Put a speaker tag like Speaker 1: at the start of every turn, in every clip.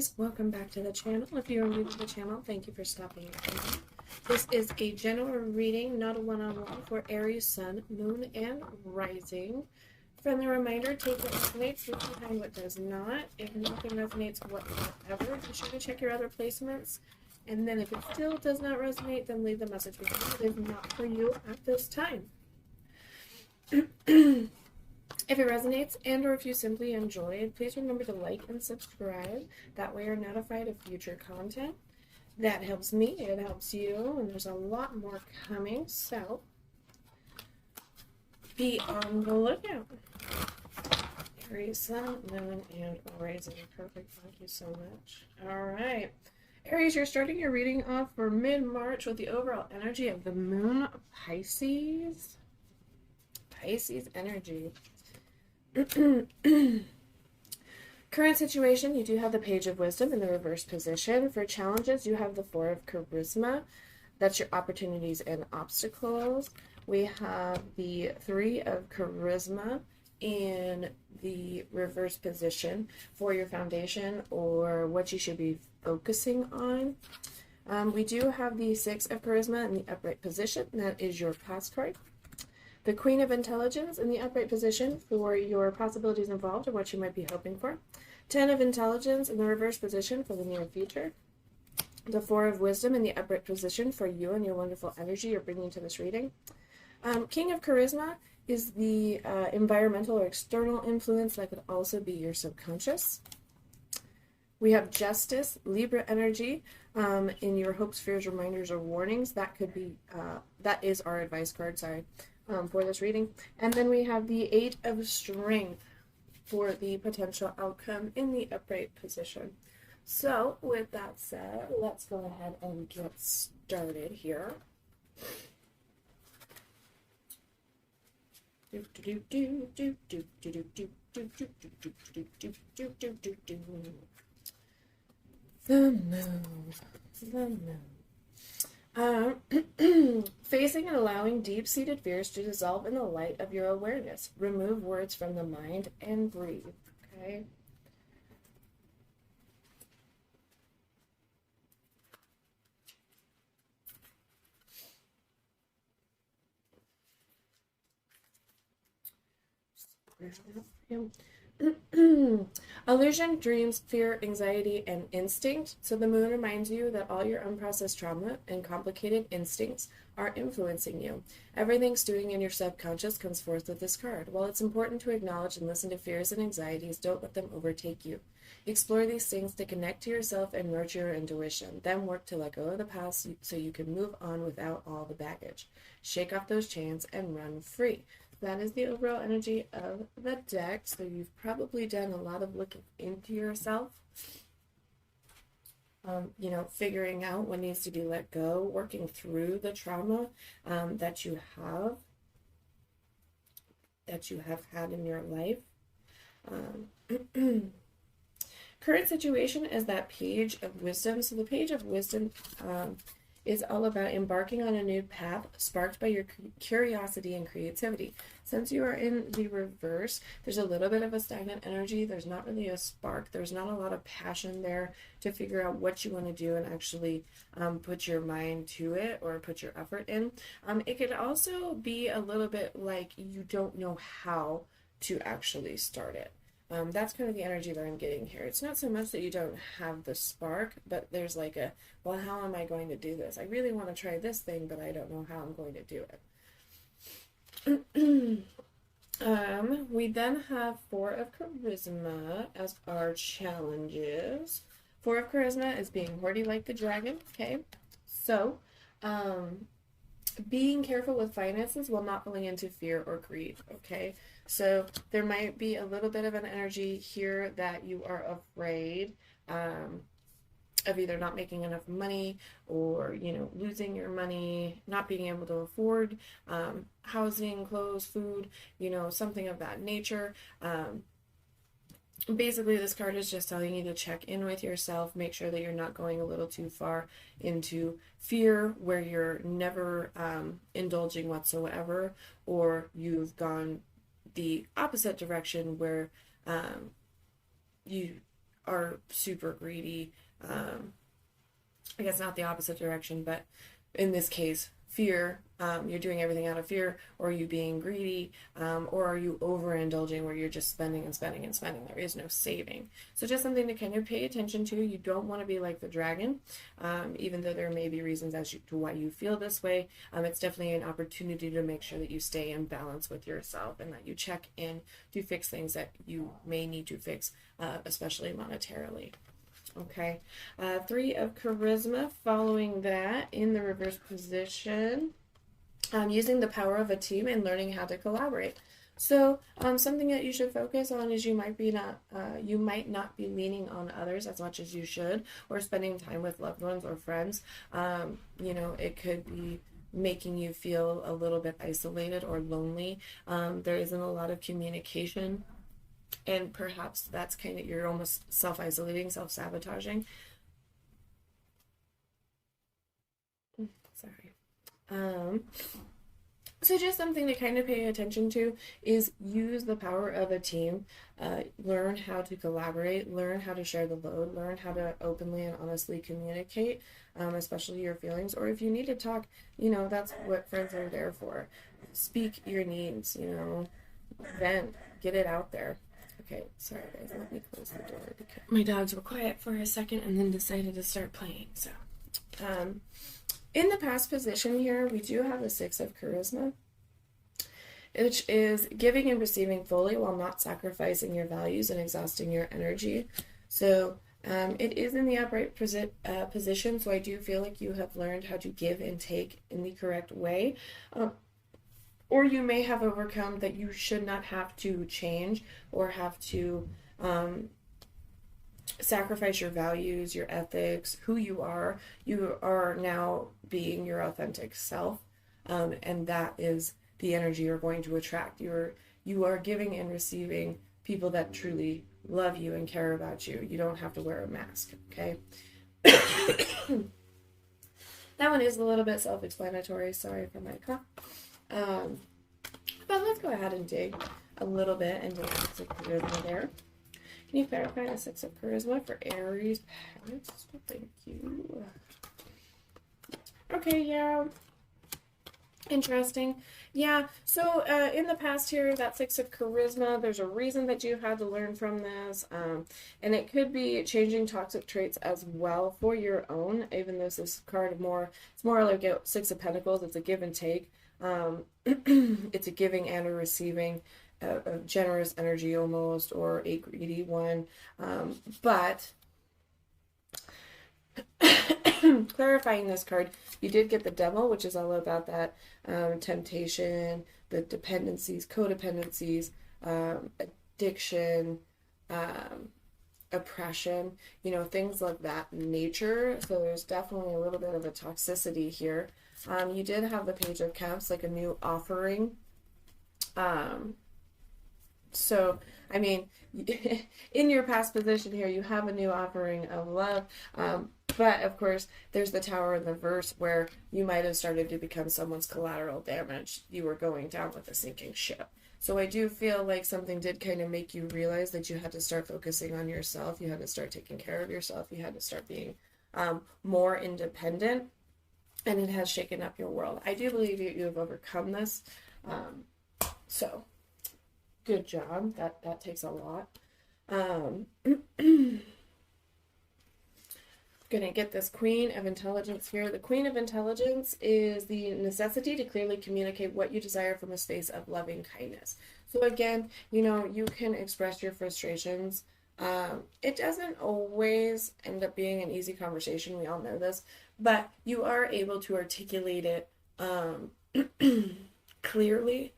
Speaker 1: Aries, welcome back to the channel. If you are new to the channel, thank you for stopping in. This is a general reading, not a one-on-one, for Aries, Sun, Moon, and Rising. Friendly reminder, take what resonates, leave behind what does not. If nothing resonates whatsoever, be sure to check your other placements. And then if it still does not resonate, then leave the message behind. It is not for you at this time. If it resonates and or if you simply enjoyed, please remember to like and subscribe. That way you're notified of future content. That helps me, it helps you, and there's a lot more coming, so be on the lookout. Aries, Sun, Moon, and Rising. Perfect, thank you so much. Alright. Aries, you're starting your reading off for mid-March with the overall energy of the Moon, Pisces. Pisces energy. Current situation, you do have the Page of Wisdom in the reverse position. For challenges, you have the Four of Charisma. That's your opportunities and obstacles. We have the Three of Charisma in the reverse position for your foundation or what you should be focusing on. We do have the Six of Charisma in the upright position. That is your past card. The Queen of Intelligence in the upright position for your possibilities involved or what you might be hoping for. 10 of Intelligence in the reverse position for the near future. The Four of Wisdom in the upright position for you and your wonderful energy you're bringing to this reading. King of Charisma is the environmental or external influence that could also be your subconscious. We have Justice, Libra energy in your hopes, fears, reminders, or warnings. That could be, that is our advice card, sorry. For this reading. And then we have the Eight of Strength for the potential outcome in the upright position. So with that said, let's go ahead and get started here. The moon. The moon. Facing and allowing deep-seated fears to dissolve in the light of your awareness. Remove words from the mind and breathe. Okay. Illusion, dreams, fear, anxiety, and instinct. So the moon reminds you that all your unprocessed trauma and complicated instincts are influencing you. Everything stewing in your subconscious comes forth with this card. While it's important to acknowledge and listen to fears and anxieties, don't let them overtake you. Explore these things to connect to yourself and nurture your intuition. Then work to let go of the past so you can move on without all the baggage. Shake off those chains and run free. That is the overall energy of the deck. So you've probably done a lot of looking into yourself. You know, figuring out what needs to be let go, working through the trauma that you have had in your life. Current situation is that Page of Wisdom. So the Page of Wisdom is all about embarking on a new path sparked by your curiosity and creativity. Since you are in the reverse, there's a little bit of a stagnant energy. There's not really a spark. There's not a lot of passion there to figure out what you want to do and actually put your mind to it or put your effort in. It could also be a little bit like you don't know how to actually start it. That's kind of the energy that I'm getting here. It's not so much that you don't have the spark, but there's like a, well, how am I going to do this? I really want to try this thing, but I don't know how I'm going to do it. We then have Four of Charisma as our challenges. Four of Charisma is being hoardy like the dragon, okay? So, being careful with finances while not falling into fear or greed, okay? So there might be a little bit of an energy here that you are afraid of either not making enough money or, you know, losing your money, not being able to afford housing, clothes, food, you know, something of that nature. Basically, this card is just telling you to check in with yourself, make sure that you're not going a little too far into fear where you're never indulging whatsoever, or you've gone the opposite direction where you are super greedy. I guess not the opposite direction, but in this case, fear. You're doing everything out of fear, or are you being greedy, or are you overindulging where you're just spending and spending and spending? There is no saving. So just something to kind of pay attention to. You don't want to be like the dragon, even though there may be reasons as to why you feel this way. It's definitely an opportunity to make sure that you stay in balance with yourself and that you check in to fix things that you may need to fix, especially monetarily. Okay, 3 of charisma. Following that, in the reverse position, using the power of a team and learning how to collaborate. So, something that you should focus on is you might not be leaning on others as much as you should, or spending time with loved ones or friends. It could be making you feel a little bit isolated or lonely. There isn't a lot of communication, and perhaps that's kind of, you're almost self-isolating, self-sabotaging. Sorry. So just something to kind of pay attention to is use the power of a team. Learn how to collaborate, learn how to share the load, learn how to openly and honestly communicate, especially your feelings. Or if you need to talk, that's what friends are there for. Speak your needs, vent, get it out there. Okay, sorry guys, let me close the door because my dogs were quiet for a second and then decided to start playing. So, in the past position here, we do have the 6 of charisma, which is giving and receiving fully while not sacrificing your values and exhausting your energy. So, it is in the upright position, so I do feel like you have learned how to give and take in the correct way. Or you may have overcome that you should not have to change or have to sacrifice your values, your ethics, who you are. You are now being your authentic self, and that is the energy you're going to attract. You are giving and receiving people that truly love you and care about you. You don't have to wear a mask, okay? That one is a little bit self-explanatory. Sorry for my cough. But let's go ahead and dig a little bit into the 6 of charisma there. Can you clarify the 6 of charisma for Aries parents? Thank you. Okay, yeah. Interesting. Yeah, so in the past here, that 6 of charisma, there's a reason that you had to learn from this. And it could be changing toxic traits as well for your own, even though this card it's more like a 6 of Pentacles. It's a give and take. It's a giving and a receiving, a generous energy almost, or a greedy one. But clarifying this card, you did get the Devil, which is all about that temptation, the dependencies, codependencies, addiction, oppression, things like that nature. So there's definitely a little bit of a toxicity here. You did have the Page of Cups, like a new offering. So, I mean, in your past position here, you have a new offering of love. But, of course, there's the Tower in the verse where you might have started to become someone's collateral damage. You were going down with a sinking ship. So I do feel like something did kind of make you realize that you had to start focusing on yourself. You had to start taking care of yourself. You had to start being more independent. And it has shaken up your world. I do believe you have overcome this. So, good job. That takes a lot. Gonna get this Queen of Intelligence here. The Queen of Intelligence is the necessity to clearly communicate what you desire from a space of loving kindness. So again, you can express your frustrations. It doesn't always end up being an easy conversation. We all know this, but you are able to articulate it clearly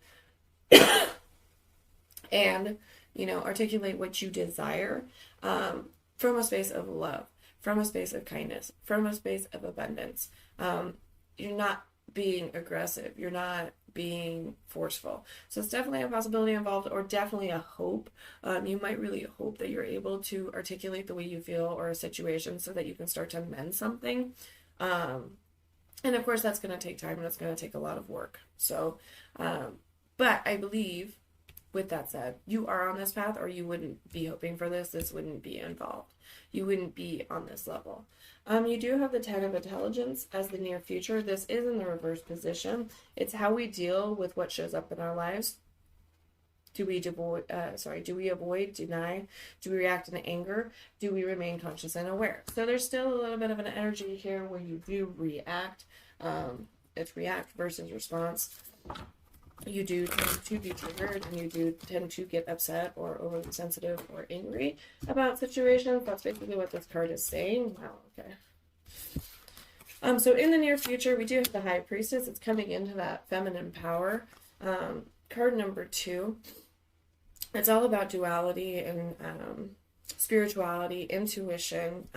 Speaker 1: and, articulate what you desire from a space of love, from a space of kindness, from a space of abundance. You're not being aggressive. You're not being forceful. So it's definitely a possibility involved, or definitely a hope. You might really hope that you're able to articulate the way you feel or a situation so that you can start to mend something. And of course that's going to take time and it's going to take a lot of work. So, but I believe with that said, you are on this path, or you wouldn't be hoping for this. This wouldn't be involved. You wouldn't be on this level. You do have the Ten of Intelligence as the near future. This is in the reverse position. It's how we deal with what shows up in our lives. Do we avoid, deny? Do we react in anger? Do we remain conscious and aware? So there's still a little bit of an energy here where you do react. It's react versus response. You do tend to be triggered, and you do tend to get upset or overly sensitive or angry about situations. That's basically what this card is saying. Wow, okay. So in the near future, we do have the High Priestess. It's coming into that feminine power. Card number 2. It's all about duality and spirituality, intuition.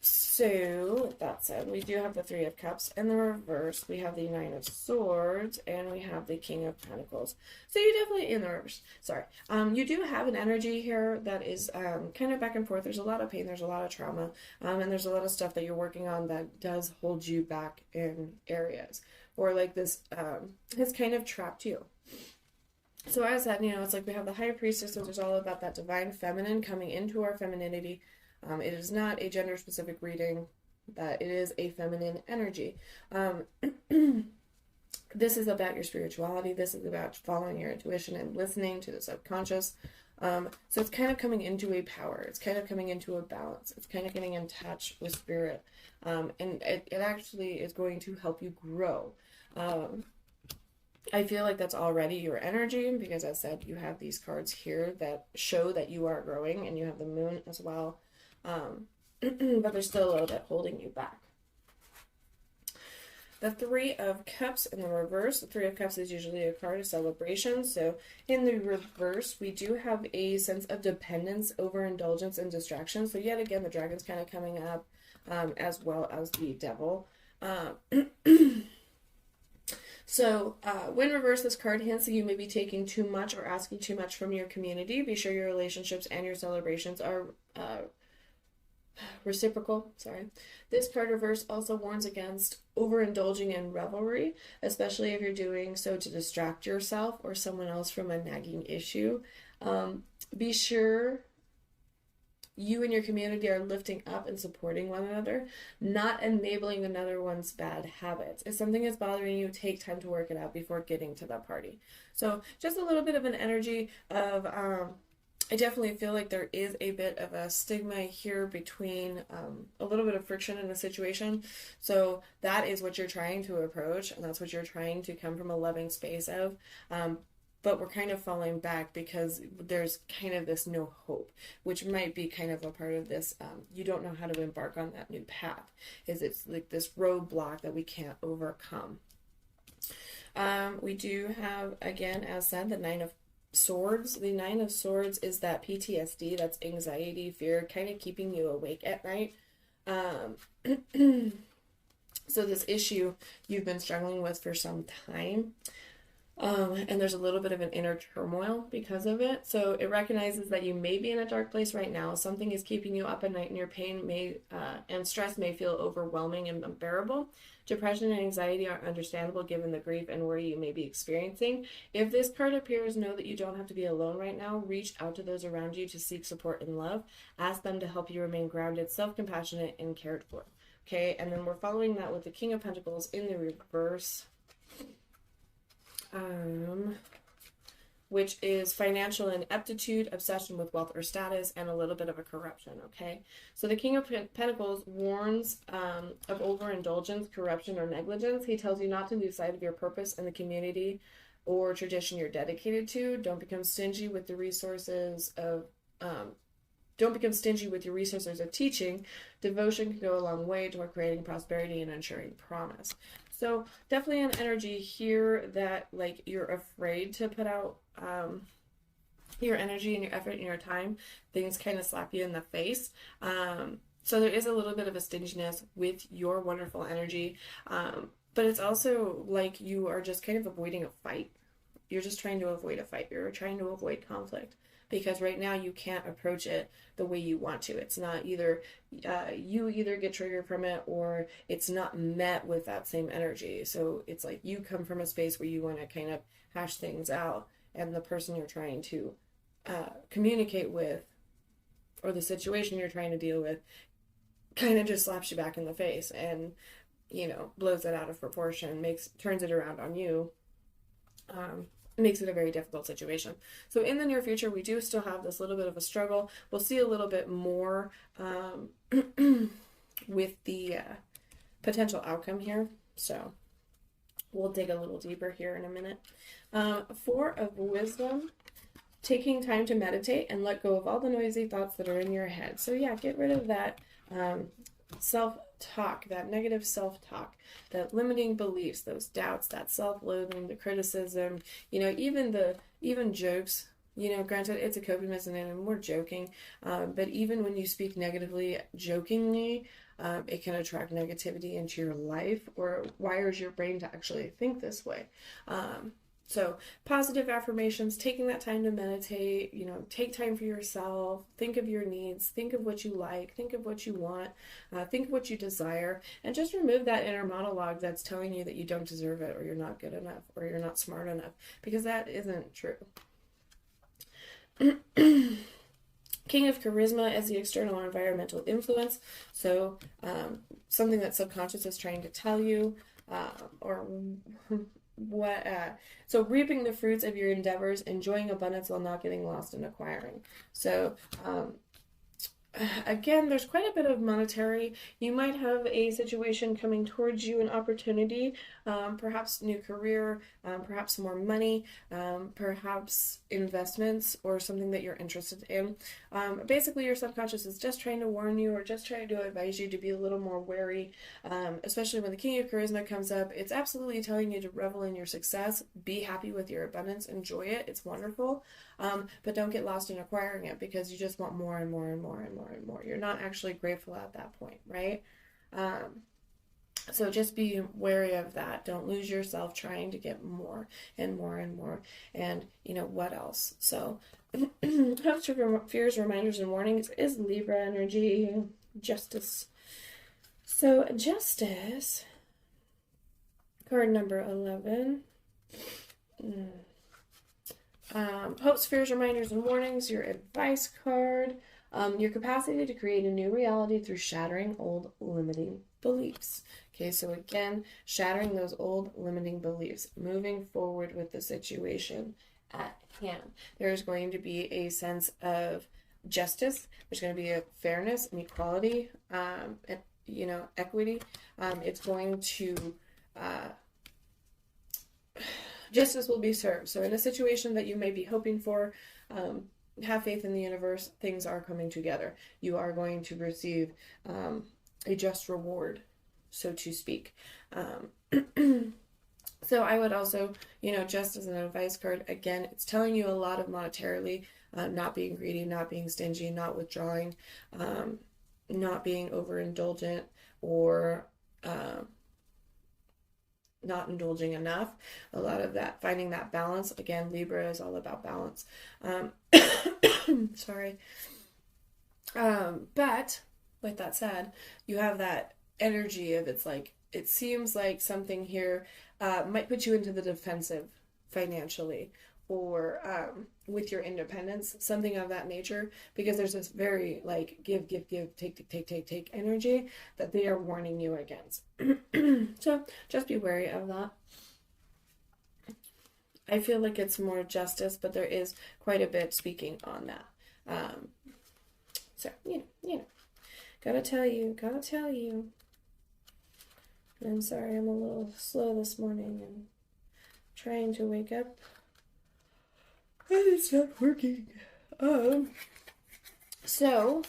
Speaker 1: So, with that said, we do have the Three of Cups. In the reverse, we have the Nine of Swords, and we have the King of Pentacles. So you definitely, in the reverse, sorry. You do have an energy here that is kind of back and forth. There's a lot of pain, there's a lot of trauma, and there's a lot of stuff that you're working on that does hold you back in areas. Or like this has kind of trapped you. So as I said, it's like we have the High Priestess, so there's all about that divine feminine coming into our femininity. It is not a gender-specific reading, that it is a feminine energy. This is about your spirituality. This is about following your intuition and listening to the subconscious. So it's kind of coming into a power. It's kind of coming into a balance. It's kind of getting in touch with spirit. And it actually is going to help you grow. I feel like that's already your energy, because as I said, you have these cards here that show that you are growing, and you have the moon as well. But there's still a little bit holding you back. The Three of Cups in the reverse. The Three of Cups is usually a card of celebration. So in the reverse, we do have a sense of dependence, overindulgence, and distraction. So yet again, the dragon's kind of coming up, as well as the devil. So when reverse, this card hints that you may be taking too much or asking too much from your community. Be sure your relationships and your celebrations are reciprocal. This card reverse also warns against overindulging in revelry, especially if you're doing so to distract yourself or someone else from a nagging issue. Be sure you and your community are lifting up and supporting one another, not enabling another one's bad habits. If something is bothering you, take time to work it out before getting to that party. So just a little bit of an energy of I definitely feel like there is a bit of a stigma here between a little bit of friction in the situation. So that is what you're trying to approach, and that's what you're trying to come from a loving space of. But we're kind of falling back because there's kind of this no hope, which might be kind of a part of this. You don't know how to embark on that new path. It's like this roadblock that we can't overcome. We do have, again, as said, the Nine of Swords. The Nine of Swords is that PTSD, that's anxiety, fear, kind of keeping you awake at night. So this issue you've been struggling with for some time. And there's a little bit of an inner turmoil because of it. So it recognizes that you may be in a dark place right now. Something is keeping you up at night, and your pain and stress may feel overwhelming and unbearable. Depression and anxiety are understandable given the grief and worry you may be experiencing. If this card appears, know that you don't have to be alone right now. Reach out to those around you to seek support and love. Ask them to help you remain grounded, self-compassionate, and cared for. Okay, and then we're following that with the King of Pentacles in the reverse. Which is financial ineptitude, obsession with wealth or status, and a little bit of a corruption, okay? So the King of Pentacles warns of overindulgence, corruption, or negligence. He tells you not to lose sight of your purpose in the community or tradition you're dedicated to. Don't become stingy with the resources of Don't become stingy with your resources of teaching. Devotion can go a long way toward creating prosperity and ensuring promise. So definitely an energy here that like you're afraid to put out your energy and your effort and your time. Things kind of slap you in the face. So there is a little bit of a stinginess with your wonderful energy. But it's also like you are just kind of avoiding a fight. You're just trying to avoid a fight. You're trying to avoid conflict. Because right now you can't approach it the way you want to. It's not either, you either get triggered from it or it's not met with that same energy. So it's like you come from a space where you want to kind of hash things out and the person you're trying to communicate with, or the situation you're trying to deal with, kind of just slaps you back in the face and, you know, blows it out of proportion, turns it around on you, makes it a very difficult situation. So in the near future, we do still have this little bit of a struggle. We'll see a little bit more with the potential outcome here. So we'll dig a little deeper here in a minute. Four of Wisdom, taking time to meditate and let go of all the noisy thoughts that are in your head. So yeah, get rid of that self-talk, that negative self-talk, that limiting beliefs, those doubts, that self-loathing, the criticism, you know, even jokes. You know, granted, it's a coping mechanism and we're joking, but even when you speak negatively, jokingly, it can attract negativity into your life or wires your brain to actually think this way. So positive affirmations, taking that time to meditate, you know, take time for yourself, think of your needs, think of what you like, think of what you want, think of what you desire, and just remove that inner monologue that's telling you that you don't deserve it, or you're not good enough, or you're not smart enough, because that isn't true. King of Charisma is the external or environmental influence. So something that subconscious is trying to tell you, or what. So reaping the fruits of your endeavors, enjoying abundance while not getting lost in acquiring. So again, there's quite a bit of monetary. You might have a situation coming towards you, an opportunity, perhaps new career, perhaps more money, perhaps investments or something that you're interested in. Basically, your subconscious is just trying to warn you or just trying to advise you to be a little more wary, especially when the King of Charisma comes up. It's absolutely telling you to revel in your success, be happy with your abundance, enjoy it, it's wonderful, but don't get lost in acquiring it because you just want more and more and more and more and more. You're not actually grateful at that point, right? So just be wary of that. Don't lose yourself trying to get more and more and more. And, you know, what else? So hopes, fears, reminders, and warnings is Libra energy, Justice. So Justice, card number 11. Hopes, fears, reminders, and warnings, your advice card. Your capacity to create a new reality through shattering old limiting beliefs. Okay, so again, shattering those old limiting beliefs, moving forward with the situation at hand. There's going to be a sense of justice. There's going to be a fairness and equality, and, you know, equity. It's going to justice will be served. So in a situation that you may be hoping for, have faith in the universe. Things are coming together. You are going to receive a just reward, so to speak. So I would also, you know, just as an advice card, again, it's telling you a lot of monetarily, not being greedy, not being stingy, not withdrawing, not being overindulgent, or not indulging enough. A lot of that, finding that balance. Again, Libra is all about balance. Sorry. But with that said, you have that energy of, it's like, it seems like something here might put you into the defensive financially, or with your independence, something of that nature, because there's this very like give, take energy that they are warning you against. So just be wary of that. I feel like it's more justice, but there is quite a bit speaking on that. So, you know, gotta tell you. I'm sorry, I'm a little slow this morning and trying to wake up. And it's not working. So,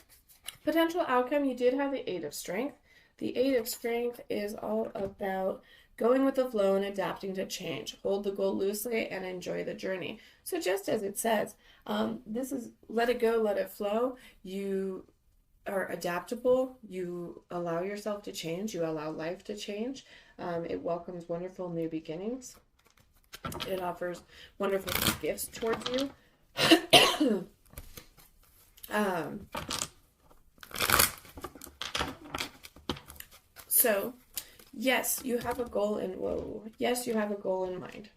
Speaker 1: potential outcome, you did have the 8 of Strength. The 8 of Strength is all about going with the flow and adapting to change. Hold the goal loosely and enjoy the journey. So just as it says, this is let it go, let it flow. You are adaptable. You allow yourself to change. You allow life to change. It welcomes wonderful new beginnings. It offers wonderful gifts towards you. So, yes, you have a goal in mind.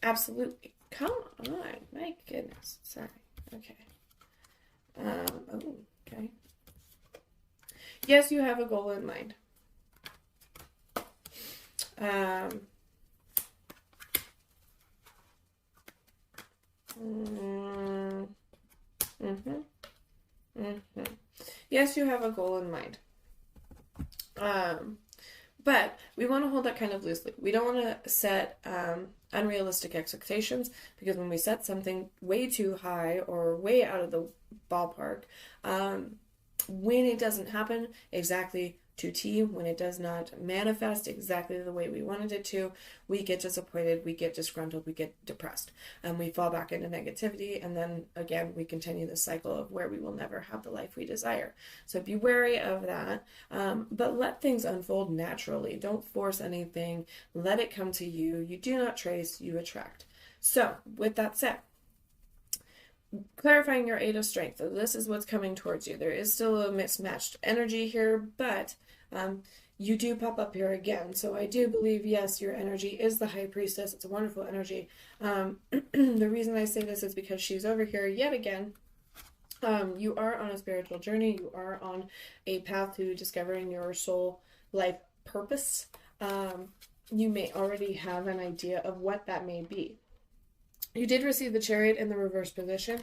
Speaker 1: Absolutely. Come on. My goodness. Sorry. Okay. Oh, okay. Yes, you have a goal in mind. Yes, you have a goal in mind. But we want to hold that kind of loosely. We don't want to set unrealistic expectations, because when we set something way too high or way out of the ballpark, when it doesn't happen exactly to T, when it does not manifest exactly the way we wanted it to, we get disappointed, we get disgruntled, we get depressed, and we fall back into negativity, and then again we continue the cycle of where we will never have the life we desire. So be wary of that, but let things unfold naturally. Don't force anything. Let it come to you. You do not trace, you attract. So with that said, clarifying your eight of strength. So this is what's coming towards you. There is still a mismatched energy here, but you do pop up here again. So I do believe, yes, your energy is the high priestess. It's a wonderful energy. The reason I say this is because she's over here yet again. You are on a spiritual journey. You are on a path to discovering your soul life purpose. You may already have an idea of what that may be. You did receive the Chariot in the reverse position.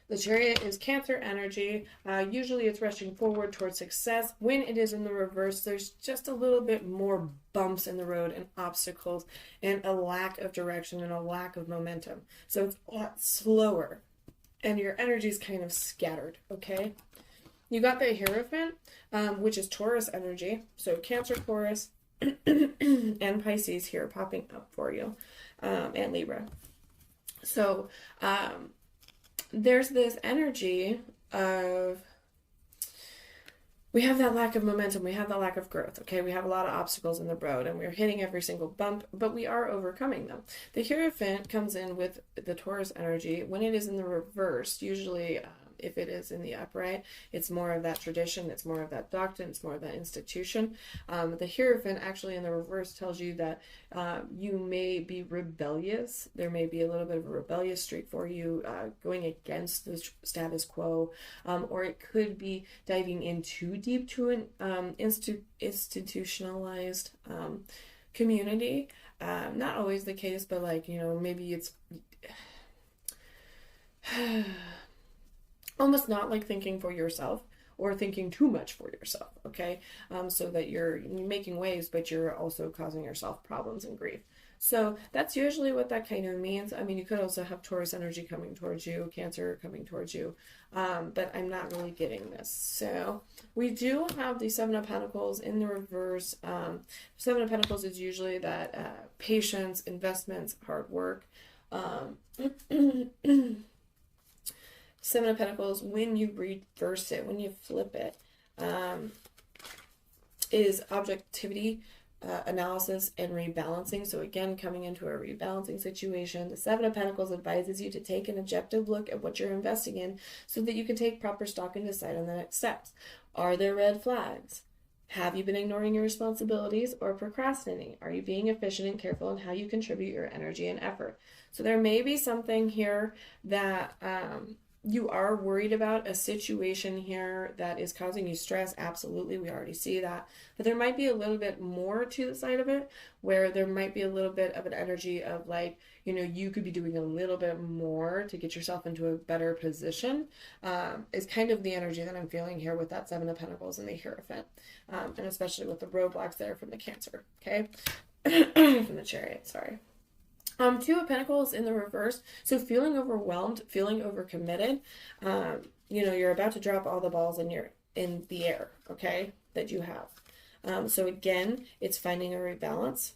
Speaker 1: The Chariot is Cancer energy. Usually it's rushing forward towards success. When it is in the reverse, there's just a little bit more bumps in the road and obstacles and a lack of direction and a lack of momentum. So it's a lot slower and your energy is kind of scattered, okay? You got the Hierophant, which is Taurus energy. So Cancer, Taurus, and Pisces here popping up for you, and Libra. So there's this energy of, we have that lack of momentum, we have that lack of growth, okay? We have a lot of obstacles in the road, and we're hitting every single bump, but we are overcoming them. The Hierophant comes in with the Taurus energy. When it is in the reverse, usually if it is in the upright, it's more of that tradition, it's more of that doctrine, it's more of that institution. The Hierophant actually in the reverse tells you that you may be rebellious. There may be a little bit of a rebellious streak for you, going against the status quo, or it could be diving in too deep to an institutionalized community. Not always the case, but like, maybe it's almost not like thinking for yourself or thinking too much for yourself, okay? So that you're making waves, but you're also causing yourself problems and grief. So that's usually what that kind of means. I mean, you could also have Taurus energy coming towards you, Cancer coming towards you, but I'm not really getting this. So we do have the Seven of Pentacles in the reverse. Seven of Pentacles is usually that patience, investments, hard work. Seven of Pentacles, when you reverse it, when you flip it, is objectivity, analysis, and rebalancing. So again, coming into a rebalancing situation, the Seven of Pentacles advises you to take an objective look at what you're investing in so that you can take proper stock and decide on the next steps. Are there red flags? Have you been ignoring your responsibilities or procrastinating? Are you being efficient and careful in how you contribute your energy and effort? So there may be something here that you are worried about, a situation here that is causing you stress. Absolutely, we already see that. But there might be a little bit more to the side of it, where there might be a little bit of an energy of like, you could be doing a little bit more to get yourself into a better position, is kind of the energy that I'm feeling here with that Seven of Pentacles and the Hierophant, and especially with the roadblocks there from the Cancer, okay? From the Chariot, sorry. Two of Pentacles in the reverse. So feeling overwhelmed, feeling overcommitted. You're about to drop all the balls in the air, okay, that you have. So again, it's finding a rebalance,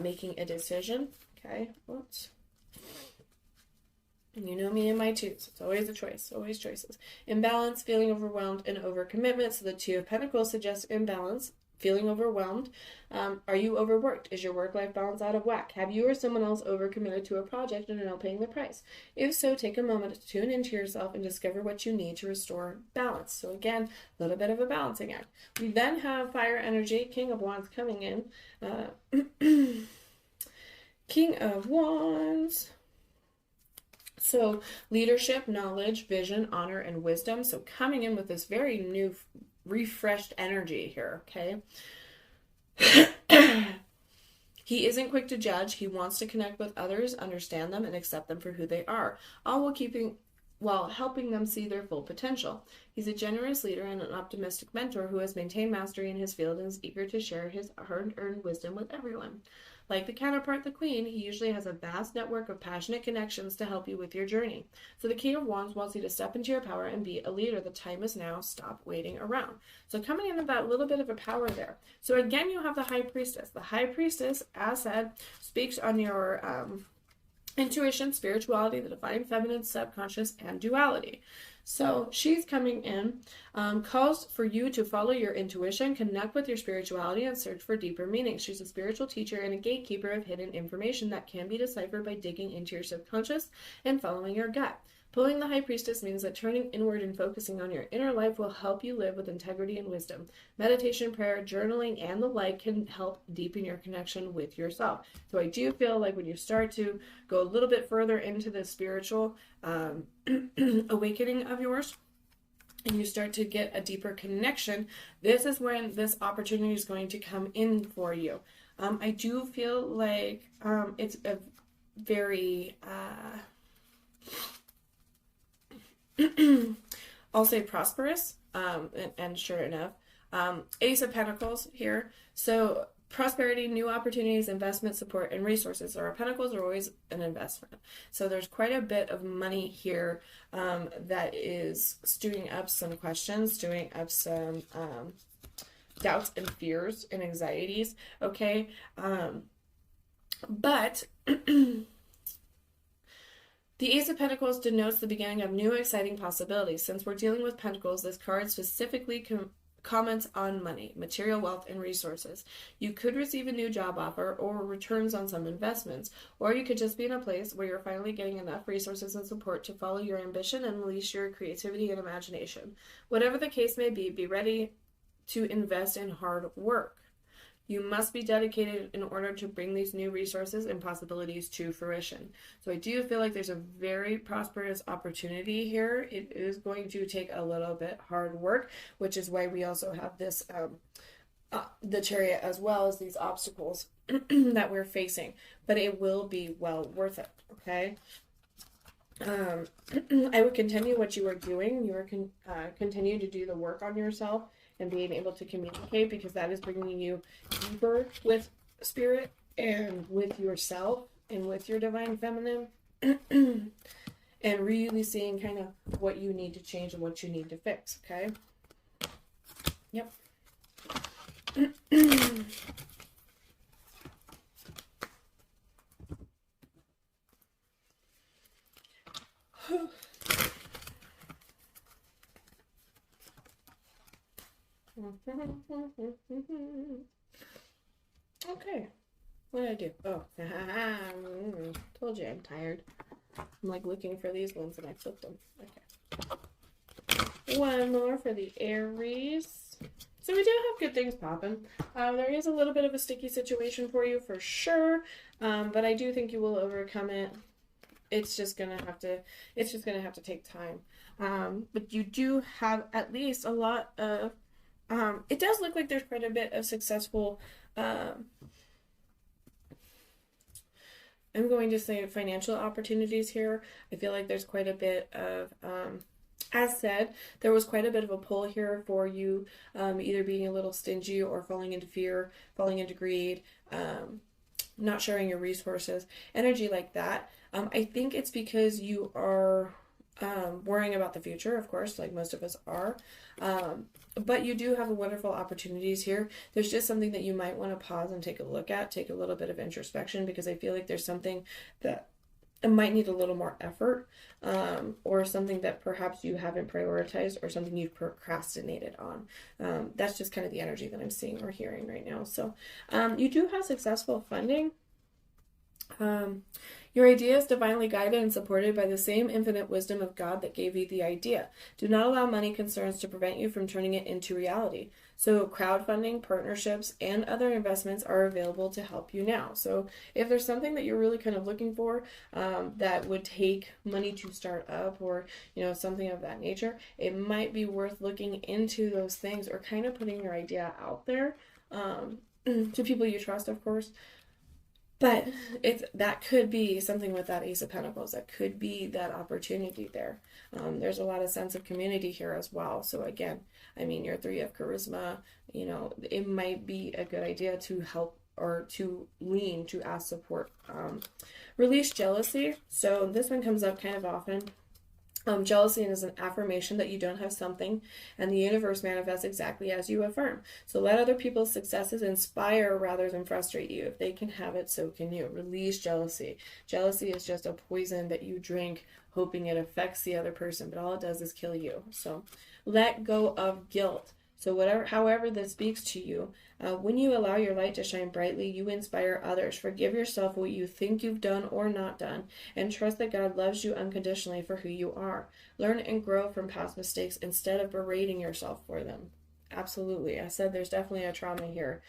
Speaker 1: making a decision, okay. Oops. You know me and my twos. It's always a choice, always choices. Imbalance, feeling overwhelmed, and overcommitment. So the Two of Pentacles suggests imbalance, feeling overwhelmed? Are you overworked? Is your work-life balance out of whack? Have you or someone else overcommitted to a project and are now paying the price? If so, take a moment to tune into yourself and discover what you need to restore balance. So again, a little bit of a balancing act. We then have fire energy, King of Wands coming in. King of Wands. So leadership, knowledge, vision, honor, and wisdom. So coming in with this very new, refreshed energy here, okay? He isn't quick to judge. He wants to connect with others, understand them, and accept them for who they are, all while helping them see their full potential. He's a generous leader and an optimistic mentor who has maintained mastery in his field and is eager to share his hard-earned wisdom with everyone. Like the counterpart, the Queen, he usually has a vast network of passionate connections to help you with your journey. So the King of Wands wants you to step into your power and be a leader. The time is now. Stop waiting around. So coming in with that little bit of a power there. So again, you have the High Priestess. The High Priestess, as said, speaks on your intuition, spirituality, the divine feminine, subconscious, and duality. So she's coming in, calls for you to follow your intuition, connect with your spirituality, and search for deeper meaning. She's a spiritual teacher and a gatekeeper of hidden information that can be deciphered by digging into your subconscious and following your gut. Pulling the High Priestess means that turning inward and focusing on your inner life will help you live with integrity and wisdom. Meditation, prayer, journaling, and the like can help deepen your connection with yourself. So I do feel like when you start to go a little bit further into the spiritual awakening of yours, and you start to get a deeper connection, this is when this opportunity is going to come in for you. I do feel like it's a very... I'll say prosperous, and sure enough, Ace of Pentacles here. So prosperity, new opportunities, investment, support, and resources. So our pentacles are always an investment. So there's quite a bit of money here that is stewing up some questions, stewing up some doubts and fears and anxieties. Okay, but the Ace of Pentacles denotes the beginning of new exciting possibilities. Since we're dealing with Pentacles, this card specifically comments on money, material wealth, and resources. You could receive a new job offer or returns on some investments, or you could just be in a place where you're finally getting enough resources and support to follow your ambition and unleash your creativity and imagination. Whatever the case may be ready to invest in hard work. You must be dedicated in order to bring these new resources and possibilities to fruition. So I do feel like there's a very prosperous opportunity here. It is going to take a little bit hard work, which is why we also have this, the Chariot, as well as these obstacles that we're facing. But it will be well worth it, okay? I would continue what you are doing. You are continue to do the work on yourself and being able to communicate, because that is bringing you deeper with spirit and with yourself and with your divine feminine and really seeing kind of what you need to change and what you need to fix, okay? Yep. Okay, what did I do? Oh, told you I'm tired. I'm like looking for these ones and I flipped them. Okay. One more for the Aries. So we do have good things popping. There is a little bit of a sticky situation for you for sure, but I do think you will overcome it. It's just gonna have to take time. But you do have at least a lot of it does look like there's quite a bit of successful, I'm going to say financial opportunities here. I feel like there's quite a bit of, as said, there was quite a bit of a pull here for you, either being a little stingy or falling into fear, falling into greed, not sharing your resources, energy like that. I think it's because you are worrying about the future, of course, like most of us are. But you do have wonderful opportunities here. There's just something that you might want to pause and take a look at, take a little bit of introspection, because I feel like there's something that it might need a little more effort, or something that perhaps you haven't prioritized or something you've procrastinated on. That's just kind of the energy that I'm seeing or hearing right now. So you do have successful funding. Your idea is divinely guided and supported by the same infinite wisdom of God that gave you the idea. Do not allow money concerns to prevent you from turning it into reality. So crowdfunding, partnerships, and other investments are available to help you now. So if there's something that you're really kind of looking for, that would take money to start up, or something of that nature, it might be worth looking into those things or kind of putting your idea out there, to people you trust, of course. But that could be something with that Ace of Pentacles. That could be that opportunity there. There's a lot of sense of community here as well. So again, I mean, your 3 of charisma, it might be a good idea to help or to lean to ask support. Release jealousy. So this one comes up kind of often. Jealousy is an affirmation that you don't have something, and the universe manifests exactly as you affirm. So let other people's successes inspire rather than frustrate you. If they can have it, so can you. Release jealousy. Jealousy is just a poison that you drink hoping it affects the other person, but all it does is kill you. So let go of guilt. So however this speaks to you, when you allow your light to shine brightly, you inspire others. Forgive yourself what you think you've done or not done, and trust that God loves you unconditionally for who you are. Learn and grow from past mistakes instead of berating yourself for them. Absolutely. I said there's definitely a trauma here.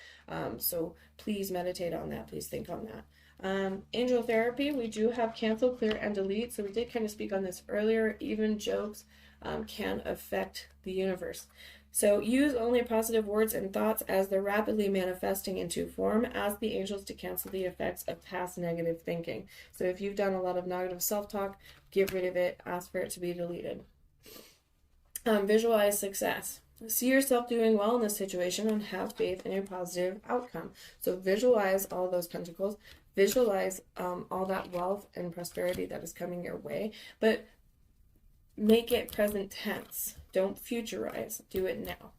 Speaker 1: So please meditate on that. Please think on that. Angel therapy, we do have cancel, clear, and delete. So we did kind of speak on this earlier. Even jokes can affect the universe. So use only positive words and thoughts as they're rapidly manifesting into form. Ask the angels to cancel the effects of past negative thinking. So if you've done a lot of negative self-talk, get rid of it. Ask for it to be deleted. Visualize success. See yourself doing well in this situation and have faith in a positive outcome. So visualize all those pentacles. Visualize all that wealth and prosperity that is coming your way. But make it present tense. Don't futurize. Do it now.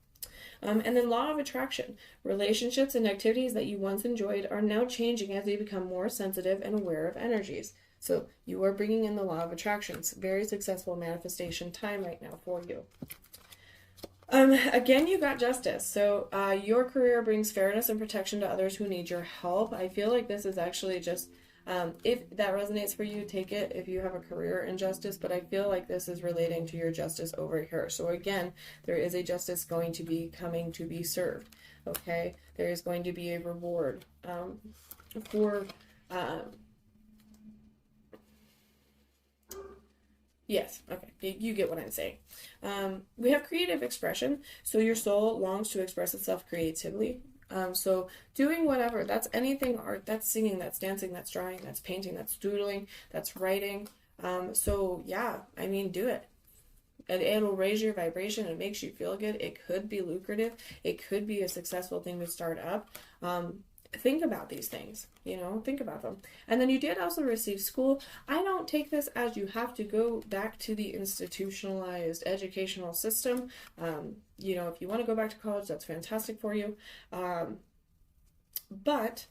Speaker 1: And then law of attraction. Relationships and activities that you once enjoyed are now changing as you become more sensitive and aware of energies. So you are bringing in the law of attraction. It's very successful manifestation time right now for you. Again, you got justice. So your career brings fairness and protection to others who need your help. I feel like this is actually just if that resonates for you, take it if you have a career in justice, but I feel like this is relating to your justice over here. So again, there is a justice going to be coming to be served, okay? There is going to be a reward for... Yes, okay, you get what I'm saying. We have creative expression, so your soul longs to express itself creatively. So doing whatever, that's anything art, that's singing, that's dancing, that's drawing, that's painting, that's doodling, that's writing. So yeah, I mean, do it. It'll raise your vibration. It makes you feel good. It could be lucrative. It could be a successful thing to start up. Think about these things, think about them. And then you did also receive school. I don't take this as you have to go back to the institutionalized educational system. If you want to go back to college, that's fantastic for you. But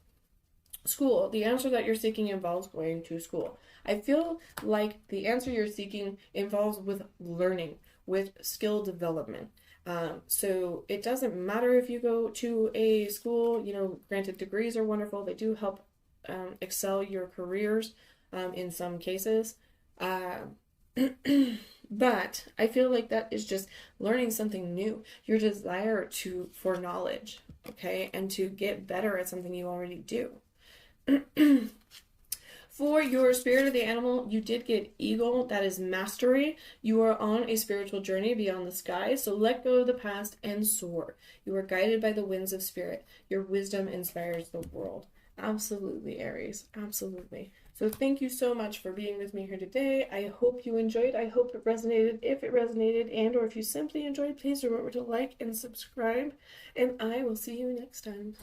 Speaker 1: school, the answer that you're seeking involves going to school. I feel like the answer you're seeking involves with learning, with skill development. So it doesn't matter if you go to a school, granted degrees are wonderful. They do help excel your careers in some cases. But I feel like that is just learning something new. Your desire for knowledge, okay? And to get better at something you already do. For your spirit of the animal, you did get eagle. That is mastery. You are on a spiritual journey beyond the sky. So let go of the past and soar. You are guided by the winds of spirit. Your wisdom inspires the world. Absolutely, Aries. Absolutely. So thank you so much for being with me here today. I hope you enjoyed. I hope it resonated. If it resonated and or if you simply enjoyed, please remember to like and subscribe. And I will see you next time.